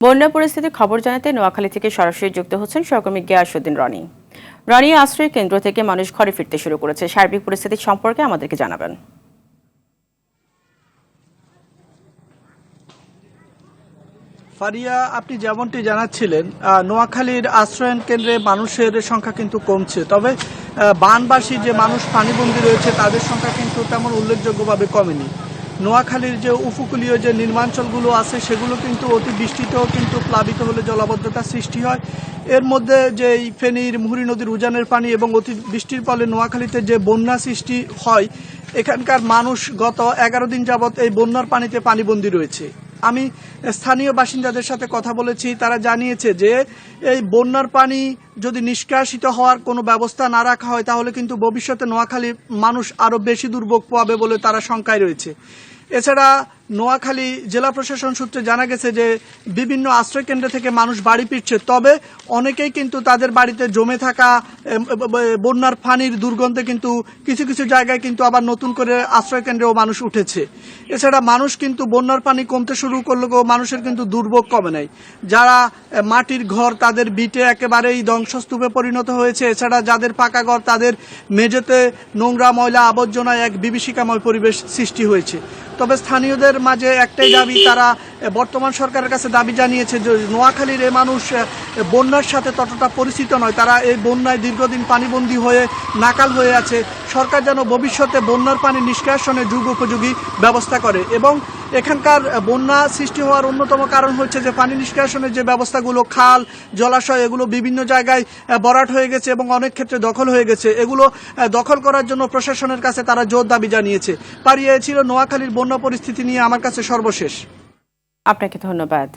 বন্যা পরিস্থিতির খবর জানাতে নোয়াখালী থেকে সরাসরি যুক্ত হচ্ছেন সহকর্মী গিয়াসউদ্দিন রনি। রনি, আশ্রয় কেন্দ্র থেকে মানুষ ঘরে ফিরতে শুরু করেছে, সার্বিক পরিস্থিতি সম্পর্কে আমাদেরকে জানাবেন। ফারিয়া, আপনি যেমনটি জানাচ্ছিলেন, নোয়াখালীর আশ্রয়ন কেন্দ্রে মানুষের সংখ্যা কিন্তু কমছে, তবে বানবাসী যে মানুষ পানিবন্দী রয়েছে তাদের সংখ্যা কিন্তু তেমন উল্লেখযোগ্যভাবে কমেনি। নোয়াখালীর যে উপকূলীয় যে নির্মাঞ্চলগুলো আছে সেগুলো কিন্তু অতি বৃষ্টিতেও কিন্তু প্লাবিত হলে জলাবদ্ধতা সৃষ্টি হয়। এর মধ্যে যে এই ফেনীর মুহুরী নদীর উজানের পানি এবং অতি বৃষ্টির ফলে নোয়াখালীতে যে বন্যা সৃষ্টি হয়, এখানকার মানুষ গত 11 দিন যাবৎ এই বন্যার পানিতে পানিবন্দী রয়েছে। আমি স্থানীয় বাসিন্দাদের সাথে কথা বলেছি, তারা জানিয়েছে যে এই বন্যার পানি যদি নিষ্কাশিত হওয়ার কোনো ব্যবস্থা না রাখা হয় তাহলে কিন্তু ভবিষ্যতে নোয়াখালী মানুষ আরও বেশি দুর্ভোগ পাবে বলে তারা শঙ্কায় রয়েছে। এছাড়া নোয়াখালী জেলা প্রশাসন সূত্রে জানা গেছে যে বিভিন্ন আশ্রয় কেন্দ্র থেকে মানুষ বাড়ি ফিরছে, তবে অনেকেই কিন্তু তাদের বাড়িতে জমে থাকা বন্যার পানির দুর্গন্ধে কিন্তু কিছু কিছু জায়গায় কিন্তু আবার নতুন করে আশ্রয় কেন্দ্রেও মানুষ উঠেছে। এছাড়া মানুষ কিন্তু বন্যার পানি কমতে শুরু করলেও মানুষের কিন্তু দুর্ভোগ কমে নাই। যারা মাটির ঘর তাদের বিটে একেবারেই ধ্বংসস্তূপে পরিণত হয়েছে। এছাড়া যাদের পাকা ঘর তাদের মেঝেতে নোংরা ময়লা আবর্জনায় এক বিভীষিকাময় পরিবেশ সৃষ্টি হয়েছে। তবে স্থানীয়দের মাঝে একটাই দাবি, তারা বর্তমান সরকারের কাছে দাবি জানিয়েছে যে নোয়াখালীর এই মানুষ বন্যার সাথে ততটা পরিচিত নয়, তারা এই বন্যায় দীর্ঘদিন পানিবন্দী হয়ে নাকাল হয়ে আছে। সরকার যেন ভবিষ্যতে বন্যার পানি নিষ্কাশনের যুগোপযোগী ব্যবস্থা করে। এবং এখানকার বন্যা সৃষ্টি হওয়ার অন্যতম কারণ হচ্ছে যে পানি নিষ্কাশনের যে ব্যবস্থাগুলো, খাল জলাশয় এগুলো বিভিন্ন জায়গায় ভরাট হয়ে গেছে এবং অনেক ক্ষেত্রে দখল হয়ে গেছে। এগুলো দখল করার জন্য প্রশাসনের কাছে তারা জোর দাবি জানিয়েছে। পারিয়ে ছিল নোয়াখালীর বন্যা পরিস্থিতি নিয়ে আমার কাছে সর্বশেষ। আপনাকে ধন্যবাদ।